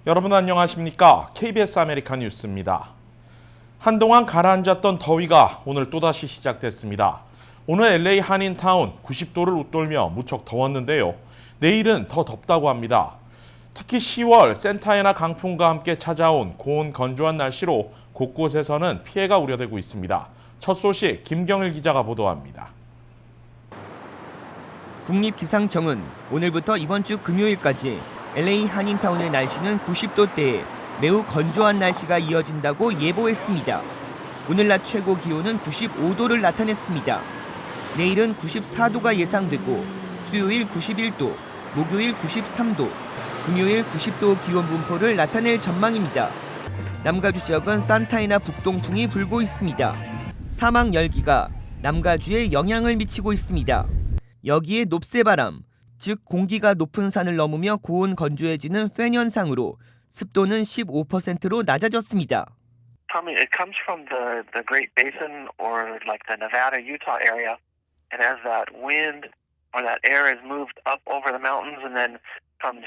여러분 안녕하십니까? KBS 아메리카 뉴스입니다. 한동안 가라앉았던 더위가 오늘 또다시 시작됐습니다. 오늘 LA 한인타운 90도를 웃돌며 무척 더웠는데요. 내일은 더 덥다고 합니다. 특히 10월 산타애나 강풍과 함께 찾아온 고온 건조한 날씨로 곳곳에서는 피해가 우려되고 있습니다. 첫 소식 김경일 기자가 보도합니다. 국립기상청은 오늘부터 이번 주 금요일까지 LA 한인타운의 날씨는 90도대에 매우 건조한 날씨가 이어진다고 예보했습니다. 오늘 낮 최고 기온은 95도를 나타냈습니다. 내일은 94도가 예상되고 수요일 91도, 목요일 93도, 금요일 90도 기온 분포를 나타낼 전망입니다. 남가주 지역은 산타애나 북동풍이 불고 있습니다. 사막 열기가 남가주에 영향을 미치고 있습니다. 여기에 높새바람, 즉 공기가 높은 산을 넘으며 고온 건조해지는 팬 현상으로 습도는 15%로 낮아졌습니다. It comes from the Great Basin or like the Nevada, Utah area, and as that wind or that air is moved up over the mountains and then comes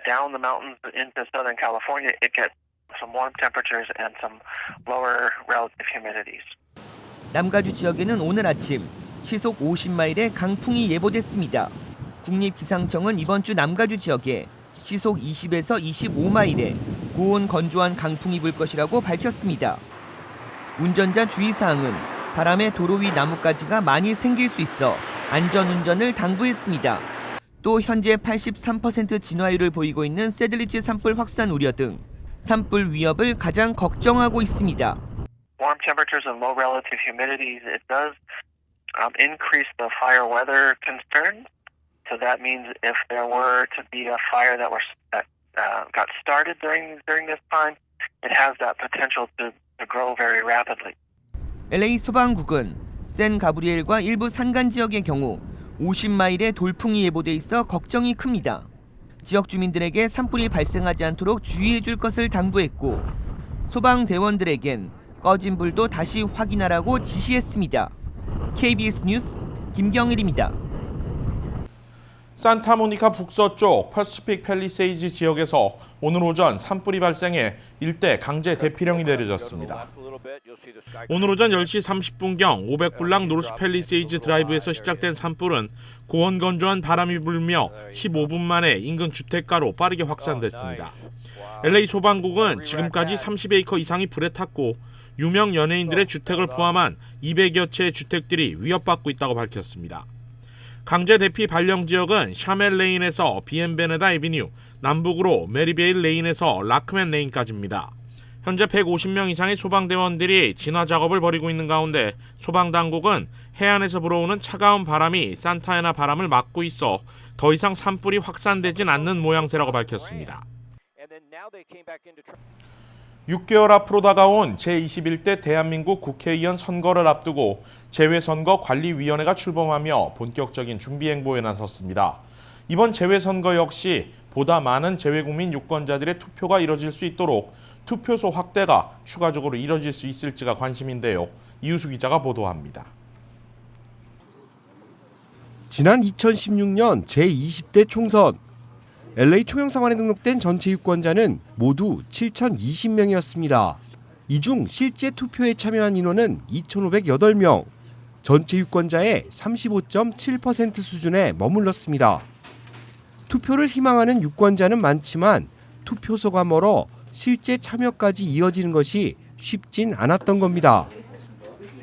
down the mountains into Southern California, it gets some warm temperatures and some lower relative humidities. 남가주 지역에는 오늘 아침 시속 50마일의 강풍이 예보됐습니다. 국립기상청은 이번 주 남가주 지역에 시속 20에서 25마일의 고온 건조한 강풍이 불 것이라고 밝혔습니다. 운전자 주의사항은 바람에 도로 위 나뭇가지가 많이 생길 수 있어 안전운전을 당부했습니다. 또 현재 83% 진화율을 보이고 있는 세들리치 산불 확산 우려 등 산불 위협을 가장 걱정하고 있습니다. Warm temperatures and low relative humidities, it does increase the fire weather concerns. So that means if there were to be a fire that got started during this time, it has that potential to grow very rapidly. LA 소방국은 샌 가브리엘과 일부 산간 지역의 경우 50마일의 돌풍이 예보돼 있어 걱정이 큽니다. 지역 주민들에게 산불이 발생하지 않도록 주의해 줄 것을 당부했고 소방대원들에겐 꺼진 불도 다시 확인하라고 지시했습니다. KBS 뉴스 김경일입니다. 산타모니카 북서쪽 퍼시픽 팰리세이즈 지역에서 오늘 오전 산불이 발생해 일대 강제 대피령이 내려졌습니다. 오늘 오전 10시 30분경 500블락 노스 팰리세이즈 드라이브에서 시작된 산불은 고온 건조한 바람이 불며 15분 만에 인근 주택가로 빠르게 확산됐습니다. LA 소방국은 지금까지 30에이커 이상이 불에 탔고 유명 연예인들의 주택을 포함한 200여 채의 주택들이 위협받고 있다고 밝혔습니다. 강제 대피 발령 지역은 샤멜 레인에서 비엔베네다 애비뉴, 남북으로 메리베일 레인에서 라크맨 레인까지입니다. 현재 150명 이상의 소방대원들이 진화 작업을 벌이고 있는 가운데 소방당국은 해안에서 불어오는 차가운 바람이 산타애나 바람을 막고 있어 더 이상 산불이 확산되진 않는 모양새라고 밝혔습니다. 6개월 앞으로 다가온 제21대 대한민국 국회의원 선거를 앞두고 재외선거관리위원회가 출범하며 본격적인 준비 행보에 나섰습니다. 이번 재외선거 역시 보다 많은 재외국민 유권자들의 투표가 이뤄질 수 있도록 투표소 확대가 추가적으로 이뤄질 수 있을지가 관심인데요. 이우수 기자가 보도합니다. 지난 2016년 제20대 총선 LA 총영사관에 등록된 전체 유권자는 모두 7,020명이었습니다. 이 중 실제 투표에 참여한 인원은 2,508명, 전체 유권자의 35.7% 수준에 머물렀습니다. 투표를 희망하는 유권자는 많지만 투표소가 멀어 실제 참여까지 이어지는 것이 쉽진 않았던 겁니다.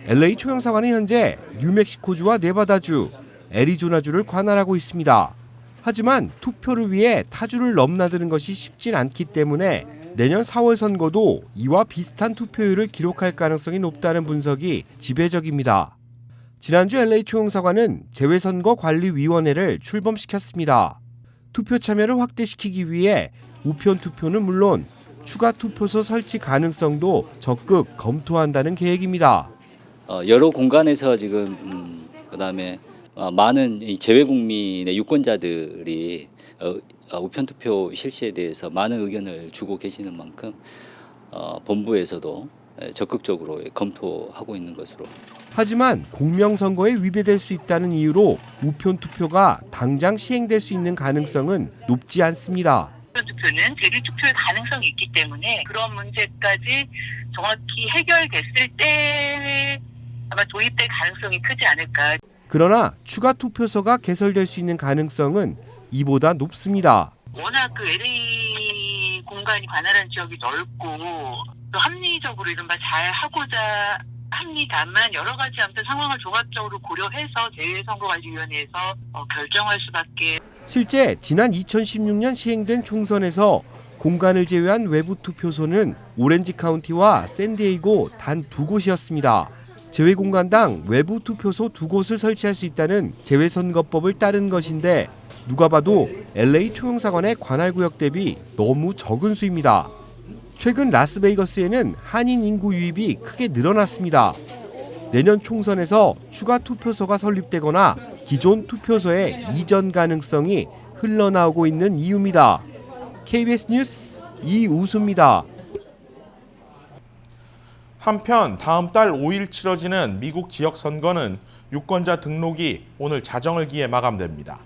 LA 총영사관은 현재 뉴멕시코주와 네바다주, 애리조나주를 관할하고 있습니다. 하지만 투표를 위해 타주를 넘나드는 것이 쉽진 않기 때문에 내년 4월 선거도 이와 비슷한 투표율을 기록할 가능성이 높다는 분석이 지배적입니다. 지난주 LA 총영사관은 재외선거관리위원회를 출범시켰습니다. 투표 참여를 확대시키기 위해 우편 투표는 물론 추가 투표소 설치 가능성도 적극 검토한다는 계획입니다. 여러 공간에서 지금 그다음에 많은 재외국민의 유권자들이 우편투표 실시에 대해서 많은 의견을 주고 계시는 만큼 본부에서도 적극적으로 검토하고 있는 것으로. 하지만 공명선거에 위배될 수 있다는 이유로 우편 투표가 당장 시행될 수 있는 가능성은 높지 않습니다. 투표는 대리투표의 가능성이 있기 때문에 그런 문제까지 정확히 해결됐을 때 아마 도입될 가능성이 크지 않을까. 그러나 추가 투표소가 개설될 수 있는 가능성은 이보다 높습니다. 워낙 그 LA 공간이 관할한 지역이 넓고 또 합리적으로 이른바 잘 하고자 합니다만 여러 가지 아무튼 상황을 종합적으로 고려해서 재선거관리위원회에서 결정할 수밖에. 실제 지난 2016년 시행된 총선에서 공간을 제외한 외부 투표소는 오렌지 카운티와 샌디에이고 단 2곳이었습니다. 제외 공간당 외부 투표소 2곳을 설치할 수 있다는 제외선거법을 따른 것인데 누가 봐도 LA 총영사관의 관할구역 대비 너무 적은 수입니다. 최근 라스베이거스에는 한인 인구 유입이 크게 늘어났습니다. 내년 총선에서 추가 투표소가 설립되거나 기존 투표소의 이전 가능성이 흘러나오고 있는 이유입니다. KBS 뉴스 이우수입니다. 한편 다음 달 5일 치러지는 미국 지역선거는 유권자 등록이 오늘 자정을 기해 마감됩니다.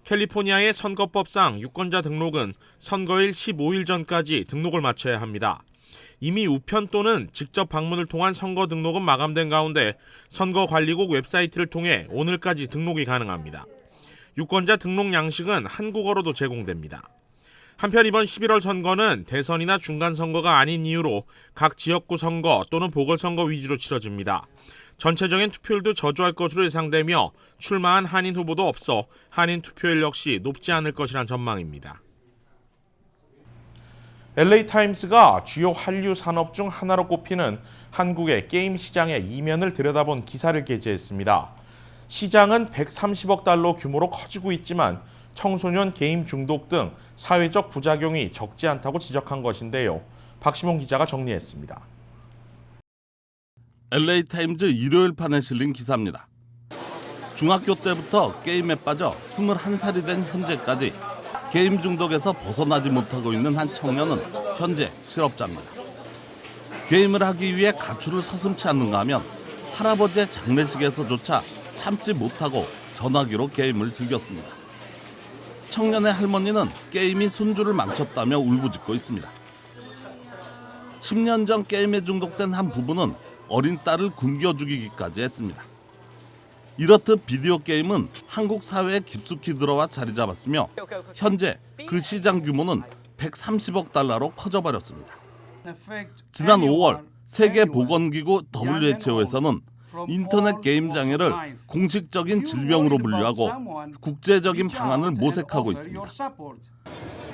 캘리포니아의 선거법상 유권자 등록은 선거일 15일 전까지 등록을 마쳐야 합니다. 이미 우편 또는 직접 방문을 통한 선거 등록은 마감된 가운데 선거관리국 웹사이트를 통해 오늘까지 등록이 가능합니다. 유권자 등록 양식은 한국어로도 제공됩니다. 한편 이번 11월 선거는 대선이나 중간선거가 아닌 이유로 각 지역구 선거 또는 보궐선거 위주로 치러집니다. 전체적인 투표율도 저조할 것으로 예상되며 출마한 한인 후보도 없어 한인 투표율 역시 높지 않을 것이란 전망입니다. LA타임스가 주요 한류 산업 중 하나로 꼽히는 한국의 게임 시장의 이면을 들여다본 기사를 게재했습니다. 시장은 130억 달러 규모로 커지고 있지만 청소년 게임 중독 등 사회적 부작용이 적지 않다고 지적한 것인데요. 박시몬 기자가 정리했습니다. LA타임즈 일요일판에 실린 기사입니다. 중학교 때부터 게임에 빠져 21살이 된 현재까지 게임 중독에서 벗어나지 못하고 있는 한 청년은 현재 실업자입니다. 게임을 하기 위해 가출을 서슴지 않는가 하면 할아버지의 장례식에서조차 참지 못하고 전화기로 게임을 즐겼습니다. 청년의 할머니는 게임이 손주를 망쳤다며 울부짖고 있습니다. 10년 전 게임에 중독된 한 부부는 어린 딸을 굶겨 죽이기까지 했습니다. 이렇듯 비디오 게임은 한국 사회에 깊숙이 들어와 자리 잡았으며 현재 그 시장 규모는 130억 달러로 커져버렸습니다. 지난 5월 세계보건기구 WHO에서는 인터넷 게임 장애를 공식적인 질병으로 분류하고 국제적인 방안을 모색하고 있습니다.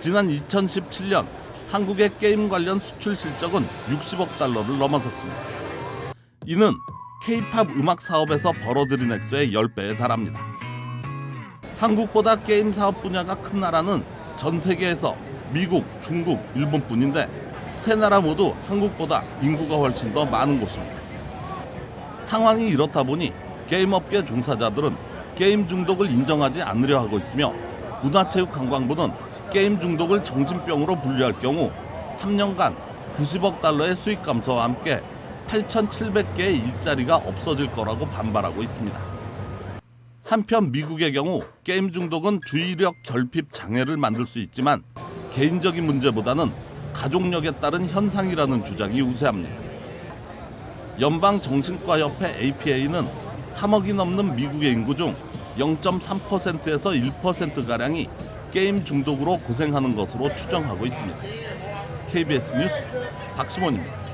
지난 2017년 한국의 게임 관련 수출 실적은 60억 달러를 넘어섰습니다. 이는 K-팝 음악 사업에서 벌어들인 액수의 10배에 달합니다. 한국보다 게임 사업 분야가 큰 나라는 전 세계에서 미국, 중국, 일본뿐인데 세 나라 모두 한국보다 인구가 훨씬 더 많은 곳입니다. 상황이 이렇다 보니 게임업계 종사자들은 게임 중독을 인정하지 않으려 하고 있으며 문화체육관광부는 게임 중독을 정신병으로 분류할 경우 3년간 90억 달러의 수익 감소와 함께 8,700개의 일자리가 없어질 거라고 반발하고 있습니다. 한편 미국의 경우 게임 중독은 주의력 결핍 장애를 만들 수 있지만 개인적인 문제보다는 가족력에 따른 현상이라는 주장이 우세합니다. 연방정신과협회 APA는 3억이 넘는 미국의 인구 중 0.3%에서 1%가량이 게임 중독으로 고생하는 것으로 추정하고 있습니다. KBS 뉴스 박시몬입니다.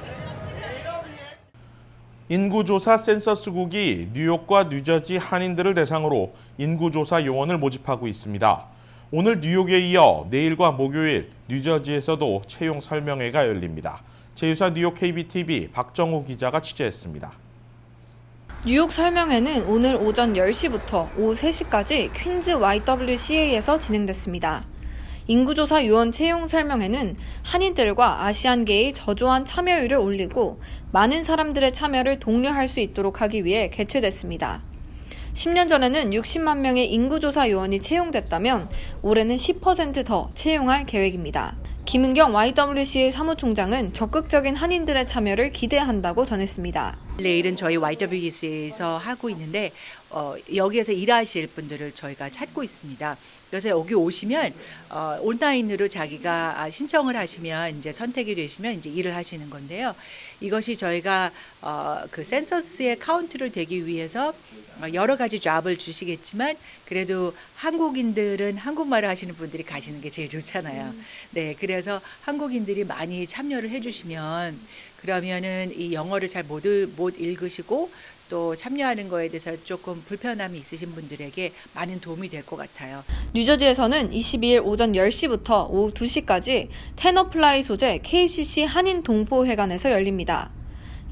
인구조사 센서스국이 뉴욕과 뉴저지 한인들을 대상으로 인구조사 요원을 모집하고 있습니다. 오늘 뉴욕에 이어 내일과 목요일 뉴저지에서도 채용 설명회가 열립니다. 제휴사 뉴욕 KBTV 박정우 기자가 취재했습니다. 뉴욕 설명회는 오늘 오전 10시부터 오후 3시까지 퀸즈 YWCA에서 진행됐습니다. 인구조사 요원 채용 설명회는 한인들과 아시안계의 저조한 참여율을 올리고 많은 사람들의 참여를 독려할 수 있도록 하기 위해 개최됐습니다. 10년 전에는 60만 명의 인구조사 요원이 채용됐다면 올해는 10% 더 채용할 계획입니다. 김은경 YWCA 사무총장은 적극적인 한인들의 참여를 기대한다고 전했습니다. 내일은 저희 YWCA에서 하고 있는데 여기에서 일하실 분들을 저희가 찾고 있습니다. 그래서 여기 오시면 온라인으로 자기가 신청을 하시면 이제 선택이 되시면 이제 일을 하시는 건데요. 이것이 저희가 그 센서스의 카운트를 되기 위해서 여러 가지 잡을 주시겠지만 그래도 한국인들은 한국말을 하시는 분들이 가시는 게 제일 좋잖아요. 네, 그래서 한국인들이 많이 참여를 해주시면 그러면은 이 영어를 잘 못 읽으시고 또 참여하는 거에 대해서 조금 불편함이 있으신 분들에게 많은 도움이 될 것 같아요. 뉴저지에서는 22일 오전 10시부터 오후 2시까지 텐어플라이 소재 KCC 한인 동포회관에서 열립니다.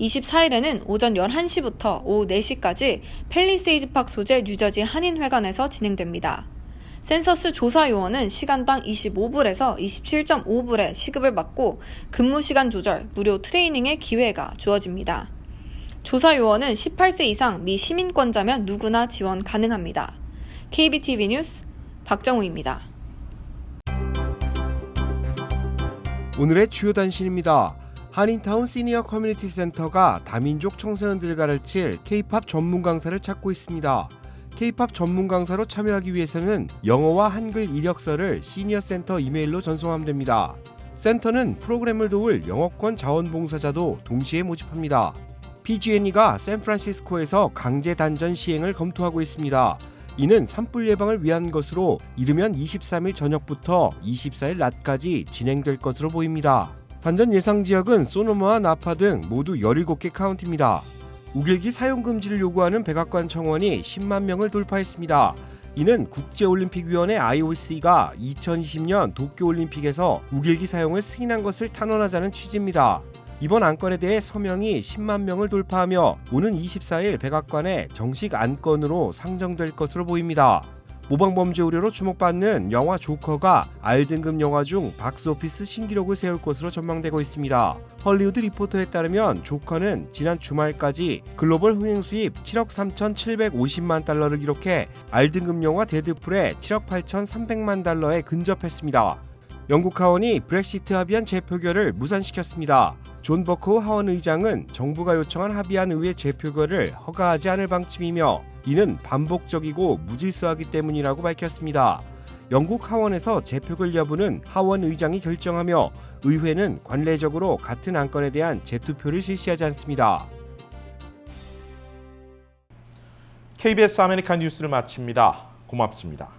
24일에는 오전 11시부터 오후 4시까지 팰리세이즈 팍 소재 뉴저지 한인회관에서 진행됩니다. 센서스 조사 요원은 시간당 25불에서 27.5불의 시급을 받고 근무 시간 조절, 무료 트레이닝의 기회가 주어집니다. 조사 요원은 18세 이상 미 시민권자면 누구나 지원 가능합니다. KBTV 뉴스 박정우입니다. 오늘의 주요 단신입니다. 한인타운 시니어 커뮤니티 센터가 다민족 청소년들을 가르칠 K-팝 전문 강사를 찾고 있습니다. K-팝 전문 강사로 참여하기 위해서는 영어와 한글 이력서를 시니어 센터 이메일로 전송하면 됩니다. 센터는 프로그램을 도울 영어권 자원봉사자도 동시에 모집합니다. PG&E가 샌프란시스코에서 강제 단전 시행을 검토하고 있습니다. 이는 산불 예방을 위한 것으로 이르면 23일 저녁부터 24일 낮까지 진행될 것으로 보입니다. 단전 예상 지역은 소노마와 나파 등 모두 17개 카운티입니다. 우길기 사용 금지를 요구하는 백악관 청원이 10만 명을 돌파했습니다. 이는 국제올림픽위원회 IOC가 2020년 도쿄올림픽에서 우길기 사용을 승인한 것을 탄원하자는 취지입니다. 이번 안건에 대해 서명이 10만 명을 돌파하며 오는 24일 백악관에 정식 안건으로 상정될 것으로 보입니다. 모방범죄 우려로 주목받는 영화 조커가 R등급 영화 중 박스오피스 신기록을 세울 것으로 전망되고 있습니다. 헐리우드 리포터에 따르면 조커는 지난 주말까지 글로벌 흥행 수입 7억 3,750만 달러를 기록해 R등급 영화 데드풀의 7억 8,300만 달러에 근접했습니다. 영국 하원이 브렉시트 합의안 재표결을 무산시켰습니다. 존 버커우 하원 의장은 정부가 요청한 합의안 의회 재표결을 허가하지 않을 방침이며 이는 반복적이고 무질서하기 때문이라고 밝혔습니다. 영국 하원에서 재표결 여부는 하원 의장이 결정하며 의회는 관례적으로 같은 안건에 대한 재투표를 실시하지 않습니다. KBS 아메리칸 뉴스를 마칩니다. 고맙습니다.